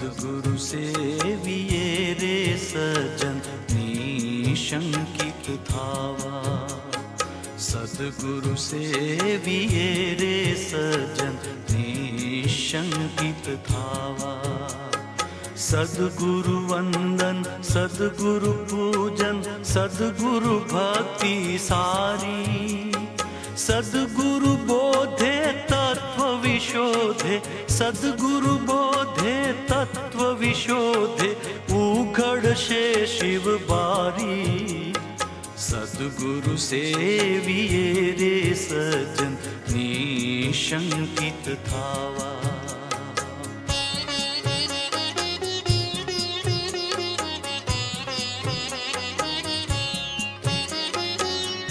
सद्गुरु Seville रे सज्जन निशंकित धावा। सद्गुरु Seville रे सज्जन निशंकित धावा। सद्गुरु वंदन सद्गुरु पूजन सद्गुरु भक्ति सारी। सद्गुरु बोधे तत्व विशोधे सद्गुरु बोधे तत्व विशोधे उघडशे शिव बारी। सद्गुरु सेविये रे सज्जन निशंकित धावा।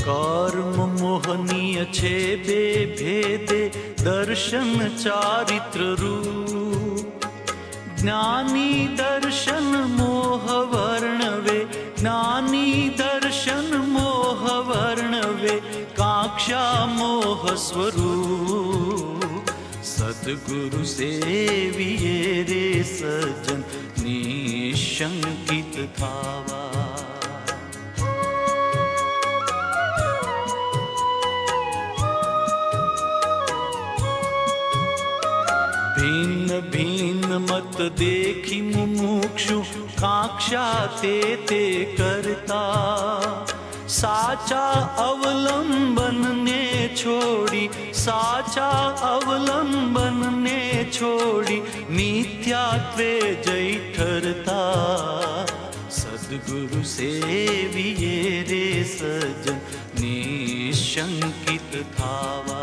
कर्म मोहनीय छे बेभेदे दर्शन चारित्र रूप। ज्ञानी दर्शन मोह वर्णवे ज्ञानी दर्शन मोह वर्णवे काक्षा मोह स्वरूप। सद्गुरु सेविये रे सज्जन निशंकित धावा। भिन्न भिन्न मत देखी मुमुक्षु काक्षा ते करता। साचा अवलंबन ने छोड़ी साचा अवलंबन ने छोड़ी मिथ्यात्वे जय ठरता। सद्गुरु सेविये रे सज्जन निशंकित धावा।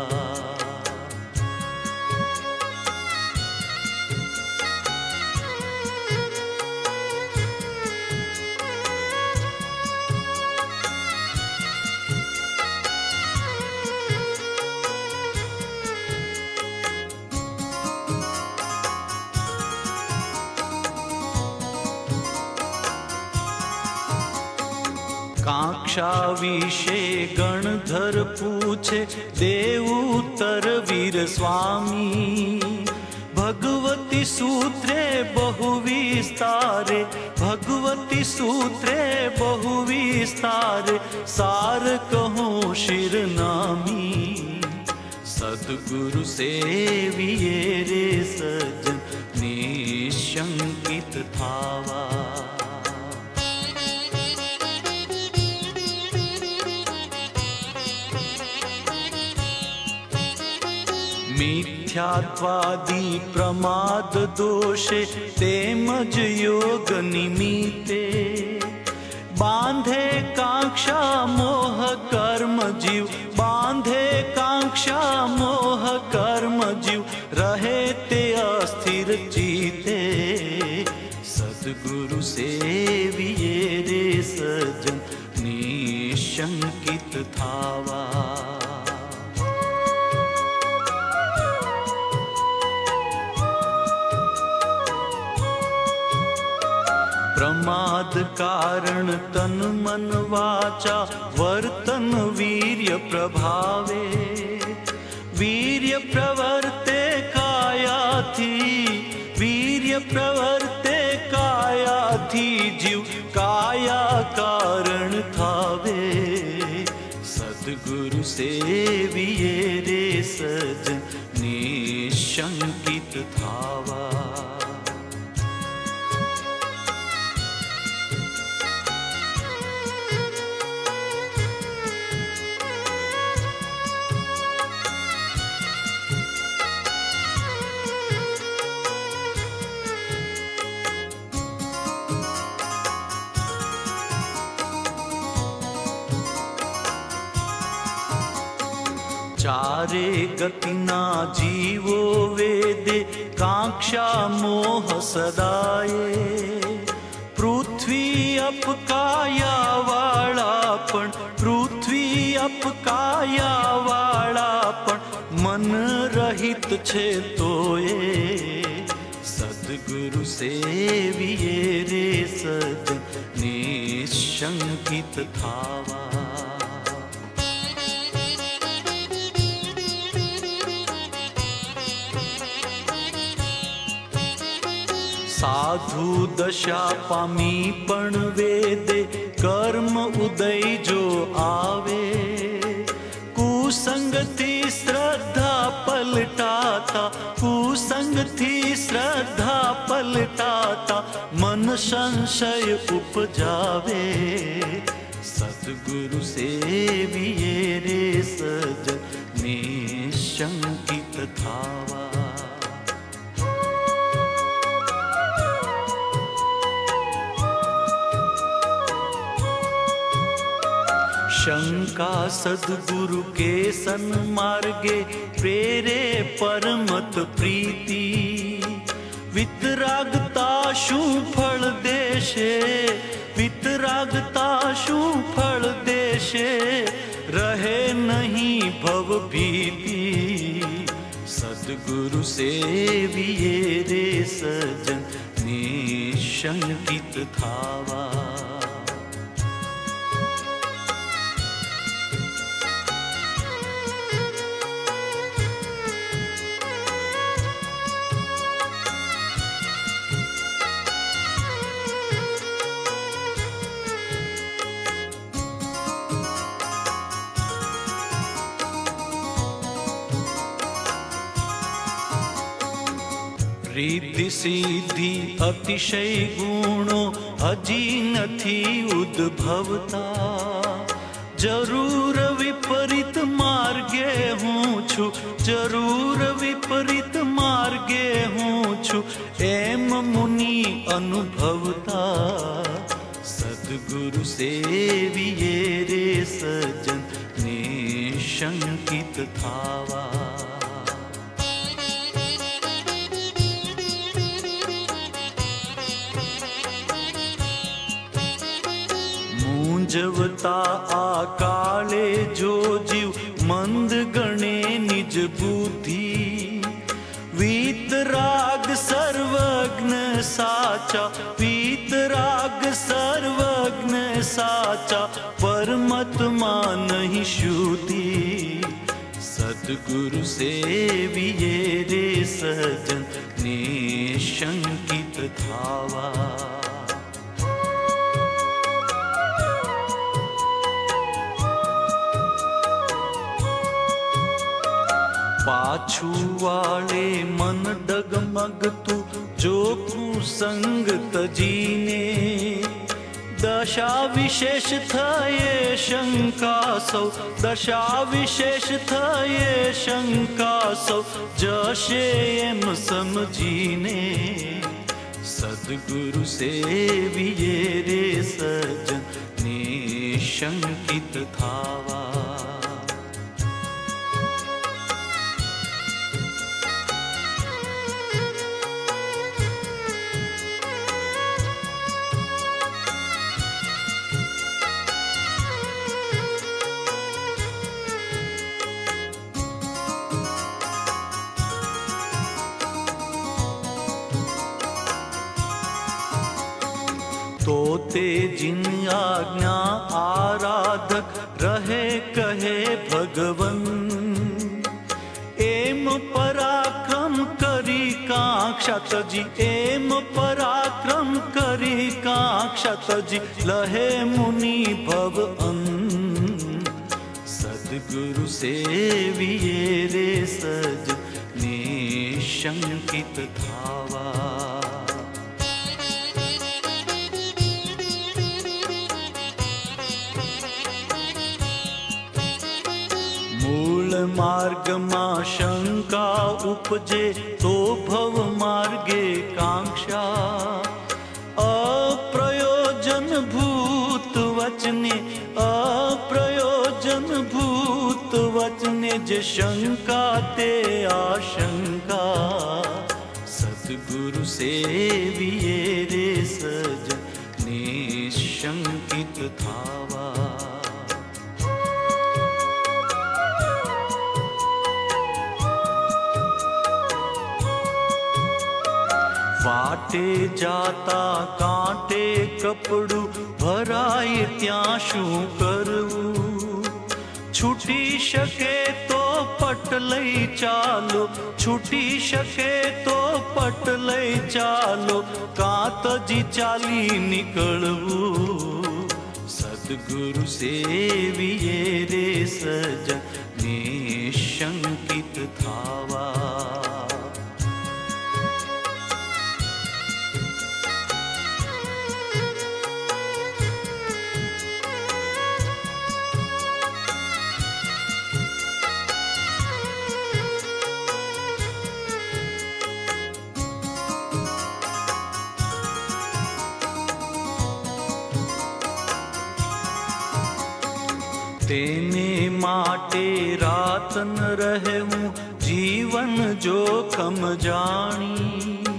काक्षा विषे गणधर पूछे देव उत्तर वीर स्वामी। भगवती सूत्रे बहु विस्तारे भगवती सूत्रे बहु विस्तारे सार कहूँ शिरनामी। सद्गुरु सेविये रे सज्जन निशंकित धावा। मिथ्यात्वादि प्रमाद दोषे तेमज योग निमित्ते। बांधे कांक्षा मोह कर्म जीव बांधे कांक्षा मोह कर्म जीव रहे ते अस्थिर चिते। सद्गुरु सेविये रे सज्जन निशंकित धावा। प्रमाद कारण तन मन वाचा वर्तन वीर्य प्रभावे। वीर्य प्रवर्ते कायाथी वीर्य प्रवर्ते कायाथी जीव काया कारण थावे। सद्गुरु सेविये रे सज्जन निशंकित धावा। चारे गतिना जीवो वेदे कांक्षा मोह सदाये। पृथ्वी अपकाया वाळापण पृथ्वी अपकाया वाळापण मन रहित छे तोये। सद्गुरु सेविये रे सज्जन निशंकित धावा। સાધુ દશા પામી પણ વેદે કર્મ ઉદય જો આવે, કુસંગથી શ્રદ્ધા પલટાતા, કુસંગથી શ્રદ્ધા પલટાતા મન સંશય ઉપજાવે, સદગુરુ સેવીએ રે સજન નિશંકિત થાવા. शंका सद्गुरु के सन्मार्गे प्रेरे परमत प्रीति, वितरागता शू फल देशे, वितरागता शू फल देशे, रहे नहीं भव भीति, सद्गुरु सेविये रे सजन निशंकित थावा. रिद्धि सिद्धि अतिशय गुणों हजी નથી ઉદ્ભવતા, જરૂર વિપરીત માર્ગે હું છું, જરૂર વિપરીત માર્ગે હું છું, એમ મુનિ અનુભવતા, સદ્ગુરુ સેવીએ રે સજન નિશંકિત થાવા. મૂંઝવતા આ કાળે જો જીવ મંદ ગણે નિજ બુદ્ધિ, વીતરાગ સર્વજ્ઞ સાચા, વીતરાગ સર્વજ્ઞ સાચા, પરમાત્મા નહીં શુદ્ધિ, સદ્ગુરુ સેવીએ રે સજન નિશંકિત થાવા. પાછું વાળે મન ડગમગતું જો કુસંગ તજીને, દશા વિશેષ થયે શંકા સૌ, દશા વિશેષ થયે શંકા સૌ, જશે એમ સમજીને, સદ્ગુરુ સેવીએ રે સજન નિશંકિત થાવા. तो ते जिन आज्ञा आराधक रहे कहे भगवन, एम पराक्रम करी कांक्षा तजी, एम पराक्रम करी कांक्षा तजी, लहे मुनि भव अन, सद्गुरु सेविये रे सज निशंकित थावा. मूल मार्गમાં શંકા ઉપજે તો ભવ માર્ગે કાંક્ષા, અપ્રયોજન ભૂત વચને, અપ્રયોજન ભૂત વચને જે શંકા તે આશંકા, સદ્ગુરુ સેવીએ રે સજન નિશંકિત થાવા. વાટે જાતા કાંટે કપડું ભરાય ત્યાં શું કરવું, છૂટી શકે તો પટ લઈ ચાલો, છૂટી શકે તો પટ લઈ ચાલો, કાંતજી ચાલી નીકળવું સદગુરુ સેવીએ રે સજન નિશંકિત થાવા. તેને માટે રાત ન રહેવું જીવન જોખમ જાણી,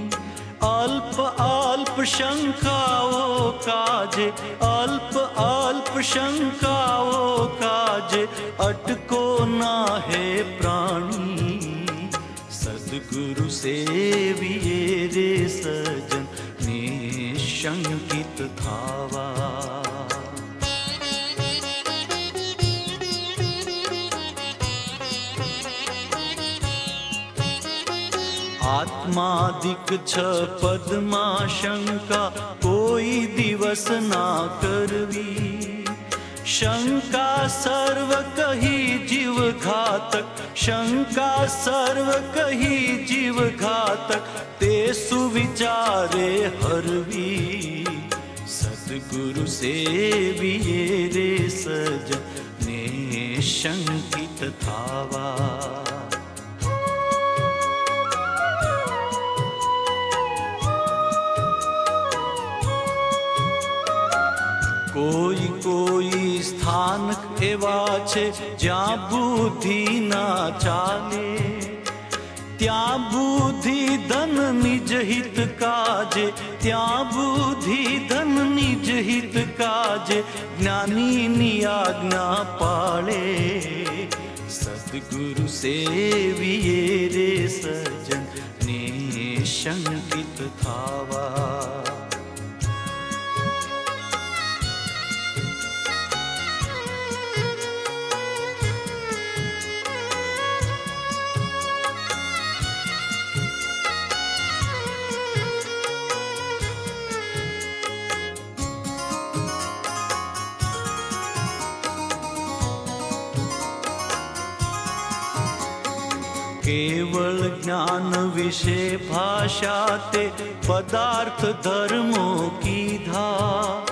અલ્પ અલ્પ શંકાઓ કાજે, અલ્પ અલ્પ શંકાઓ કાજે, અટકો ના હે પ્રાણી સદગુરુ સેવીએ રે સજન નિશંકિત થાવા. આત્માદિક છ પદમાં શંકા કોઈ દિવસ ના કરવી, શંકા સર્વ કહી જીવ ઘાતક, શંકા સર્વ કહી જીવ ઘાતક, તે સુવિચારે હરવી સદગુરુ સેવીએ રે સજન નિશંકિત થાવા. કોઈ કોઈ સ્થાન એવા છે જ્યાં બુદ્ધિ ના ચાલે, ત્યાં બુદ્ધિ ધન નિજ હિત કાજે, ત્યાં બુદ્ધિ ધન નિજ હિત કાજે, જ્ઞાનીની આજ્ઞા પાળે સદગુરુ સેવીએ રે સજન નિશંકિત થાવા. કેવળ જ્ઞાન વિશે ભાષા તે પદાર્થ ધર્મો કીધા,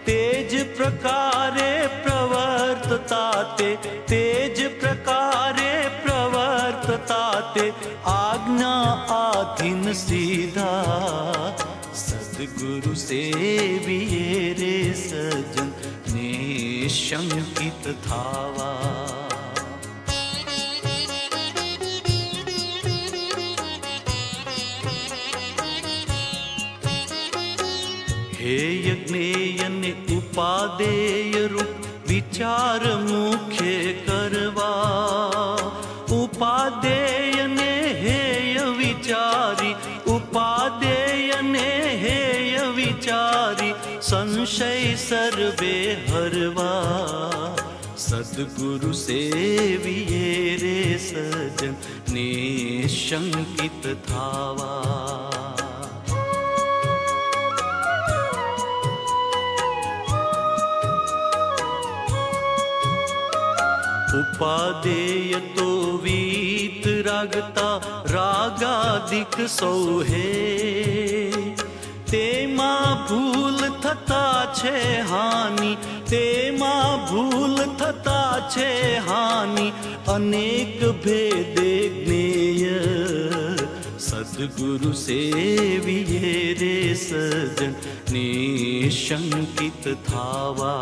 તેજ પ્રકારે પ્રવર્તતા તેજ પ્રકારે પ્રવર્તતા તે આજ્ઞા આધીન સીધા સદગુરુ સેવીએ રે સજન નિશંકિત થાવા. हेय ज्ञेय ने उपादेय रूप विचार मुख्य करवा, उपादेय ने हेय विचारी, उपादेय ने हेय विचारी, संशय सर्वे हरवा सदगुरु सेवीए रे सजन निशंकित थावा. ઉપાદેય તો વીત રાગતા રાગાદિક સૌ હે, તેમાં ભૂલ થતા છે હાનિ, તેમાં ભૂલ થતા છે હાનિ, અનેક ભેદે જ્ઞેય સદગુરુ સેવીએ રે સજન નિશંકિત થાવા.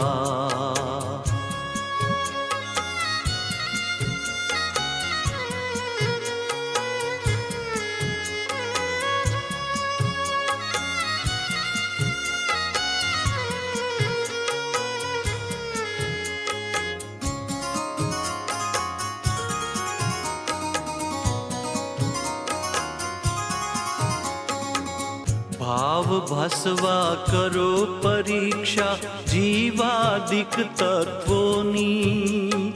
ભાવ ભાસવા કરો પરીક્ષા જીવાદિક તત્વોની,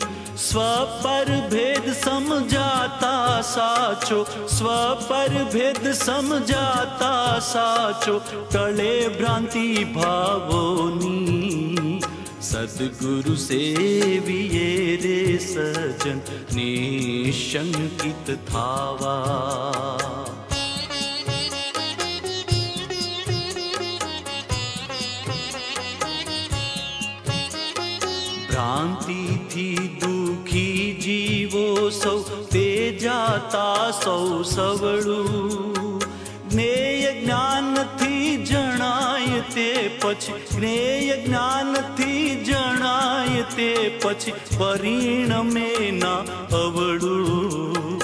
સ્વ પર ભેદ સમજાતા સાચો, સ્વ પર ભેદ સમજાતા સાચો, ટળે ભ્રાંતિ ભાવોની, સદગુરુ સેવીએ રે સજન નિશંકિત થાવા. ભ્રાંતિથી દુઃખી જીવો સૌ, તે જાતા સૌ સવળું, જ્ઞેય જ્ઞાનથી જણાય તે પછી, જ્ઞેય જ્ઞાનથી જણાય તે પછી, પરિણમે ના અવળું,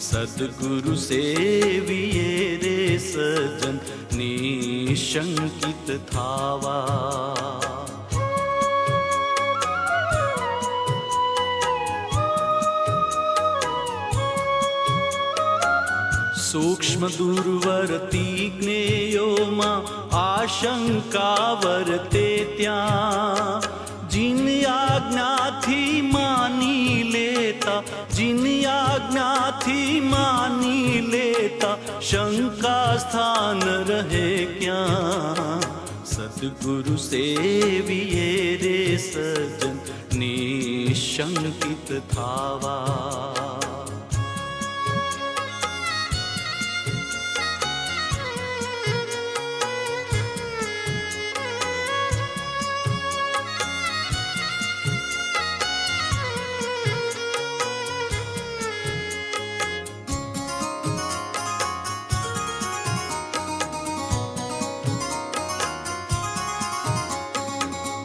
સદગુરુ સેવીએ રે સજન નિશંકિત થાવા. સૂક્ષ્મ દુર્વર્તી જ્ઞેયોમાં આશંકા વર્તે ત્યાં, જીન આજ્ઞાથી માની લેતા, જીન આજ્ઞાથી માની લેતા, શંકા સ્થાન રહે ક્યાં, સદગુરુ સેવીએ રે સજન નિશંકિત થાવા.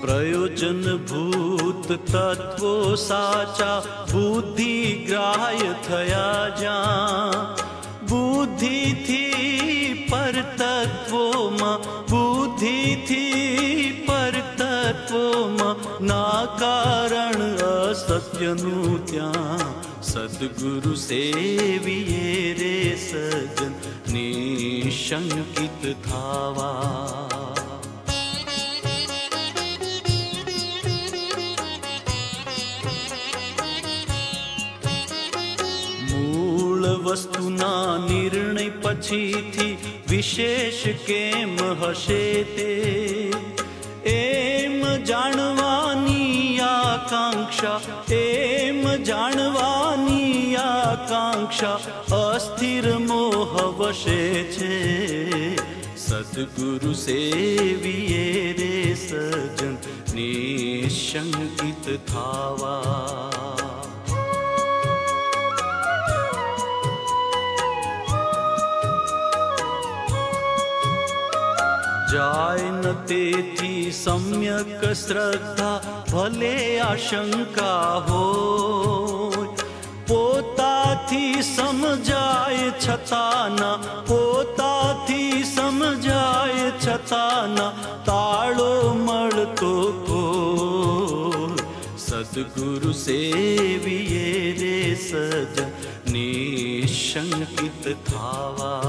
પ્રયોજનભૂત તત્વો સાચા બુદ્ધિ ગ્રાહ્ય થયા જ્યાં, બુદ્ધિથી પરતત્વોમાં, બુદ્ધિથી પરતત્વોમાં, ના કારણ અસત્યનું ત્યાં, સદગુરુ સેવીએ રે સજન નિશંકિત થાવા. વસ્તુના નિર્ણય પછીથી વિશેષ કેમ હશે તે, એમ જાણવાની આકાંક્ષા, એમ જાણવાની આકાંક્ષા, અસ્થિર મોહ વશે છે, સદગુરુ સેવીએ રે સજન નિશંકિત થાવા. જાય ન તેથી સમ્યક શ્રદ્ધા, ભલે આશંકા હોય, પોતાથી સમજાય છતાના, પોતાથી સમજાય છતાના, તાળો મળતો કોઈ, સદગુરુ સેવીએ રે સજન નિશંકિત થાવા.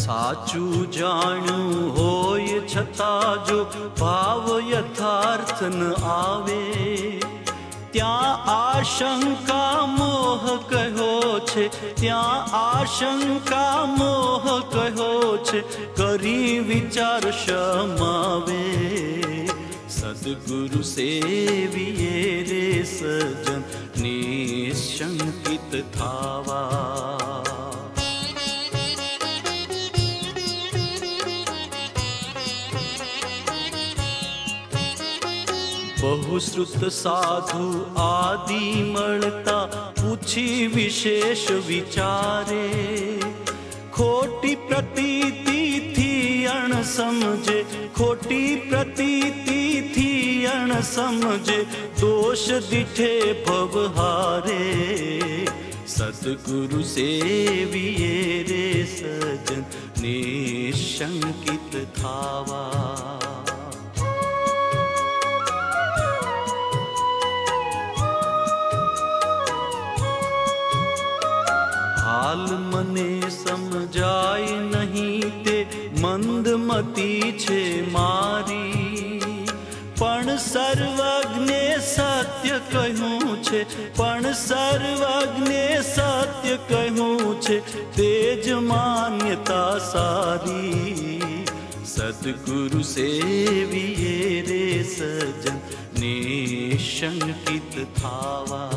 સાચું જાણ્યું હોય છતાં જો ભાવ યથાર્થ ન આવે, ત્યાં આશંકા મોહ કહ્યો છે, ત્યાં આશંકા મોહ કહ્યો છે, કરી વિચાર શમાવે, સદગુરુ સેવીએ રે સજન નિશંકિત થાવા. બહુશ્રુત સાધુ આદિ મળતા, પૂછી વિશેષ વિચારે, ખોટી પ્રતીતિથી અણ સમજે, ખોટી પ્રતીતિથી અણ સમજે, દોષ દીઠે ભવહારે, સદગુરુ સેવીએ રે સજન નિશંકિત થાવા. હાલ મને સમજાય નહીં તે મંદમતી છે મારી, પણ સર્વજ્ઞે સત્ય કહ્યું છે, પણ સર્વજ્ઞે સત્ય કહ્યું છે, તે જ માન્યતા સારી. સદગુરુ સેવીએ રે સજન નિશંકિત થાવા.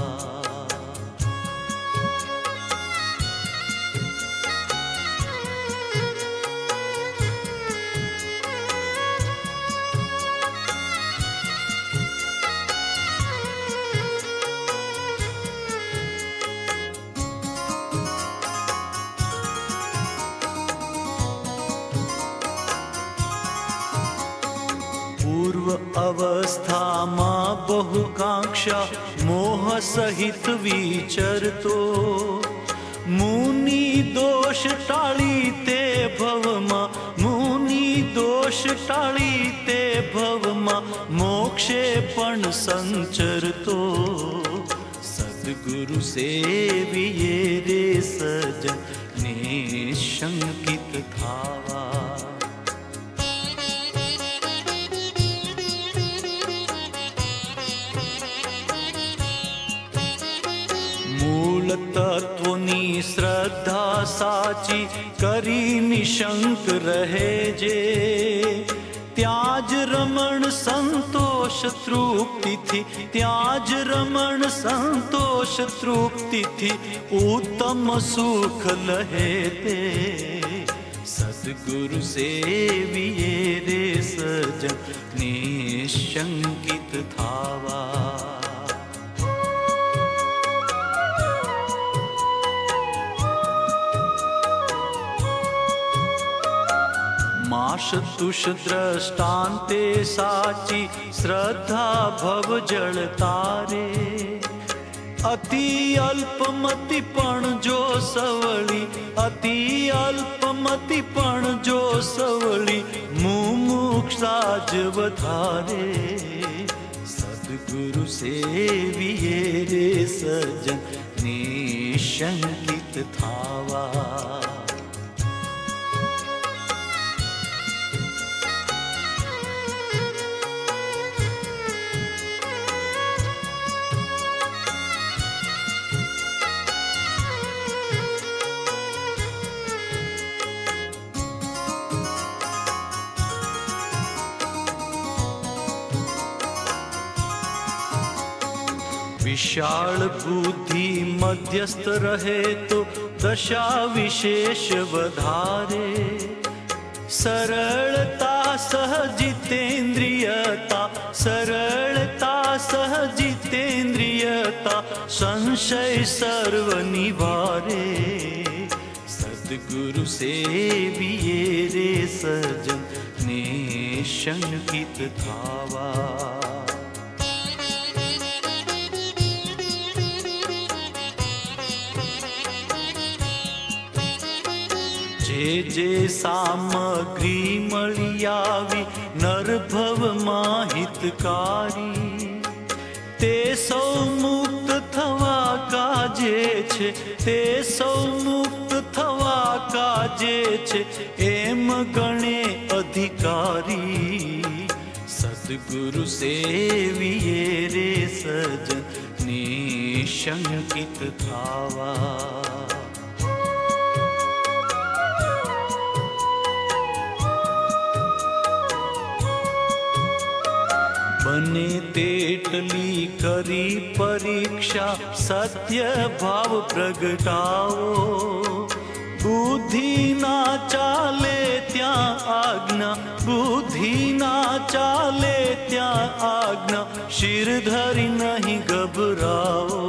પૂર્વ અવસ્થામાં બહુકાંક્ષા મોહ સહિત વિચરતો, મુનિ દોષ ટાળી તે ભવમાં, મુનિ દોષ ટાળી તે ભવમાં, મોક્ષે પણ સંચરતો. સદગુરુ સેવીએ રે સજન નિશંકિત થાવા. મૂળ તત્વની શ્રદ્ધા સાચી કરી નિશંક રહેજે, ત્યાં જ રમણ સંતોષ તૃપ્તિથી, ત્યાં જ રમણ સંતોષ તૃપ્તિથી, ઉત્તમ સુખ લહે તે. સદગુરુ સેવીએ રે સજન નિશંકિત થાવા. માશ તુષ દ્રષ્ટાંતે સાચી શ્રદ્ધા ભવ જળ તારે, અતિ અલ્પમતિ પણ જો સવળી, અતિ અલ્પમતિ પણ જો સવળી, મુમુક્ષા જ વધારે. સદગુરુ સેવીએ રે સજન નિશંકિત થાવા. વિશાળ બુદ્ધિ મધ્યસ્થ રહે તો દશા વિશેષ વધારે, સરળતા સહજિતેન્દ્રિયતા, સરળતા સહજિતેન્દ્રિયતા, સંશય સર્વ નિવારે. સદગુરુ સેવીએ રે સજન નિશંકિત થાવા. જે જે સામગ્રી મળી આવી નરભવમાં હિતકારી, તે સૌ મુક્ત થવા કાજે છે, તે સૌ મુક્ત થવા કાજે છે, એમ ગણે અધિકારી. સદગુરુ સેવીએ રે સજન નિશંકિત થાવા. બને તેટલી કરી પરીક્ષા સત્ય ભાવ પ્રગટાવો, બુદ્ધિ ના ચાલે ત્યાં આજ્ઞા, બુદ્ધિ ના ચાલે ત્યાં આજ્ઞા, શિર ધરી નહીં ગભરાવો.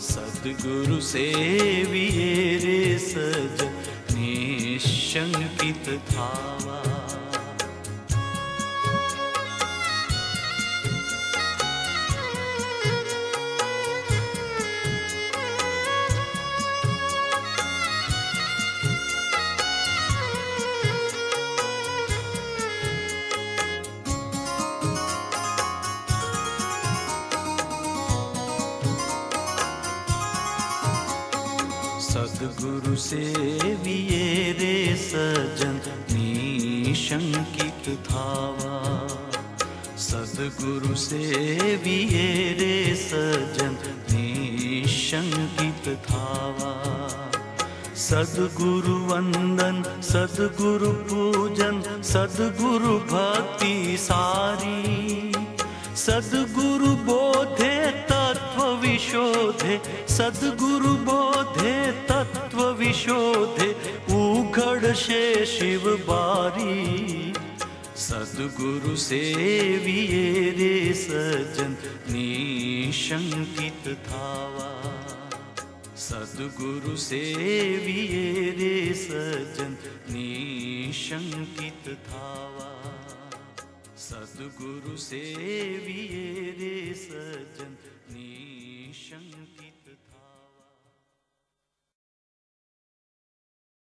સદગુરુ સેવીએ રે સજન નિશંકિત થાવા. सद्गुरु सेविये रे सजन निशंकित थावा। सद्गुरु सेविये रे सजन निशंकित थावा। सद्गुरु वंदन सद्गुरु पूजन सद्गुरु भक्ति सारी। सद्गुरु बोधे तत्व विशोधे सद्गुरु बोधे तत्व विशोधे उघड़ शे शिव बारी। सद्गुरु सेविये रे सजन निशंकित थावा। सद्गुरु सेविये रे सजन निशंकित थावा। सद्गुरु सेविये रे सजन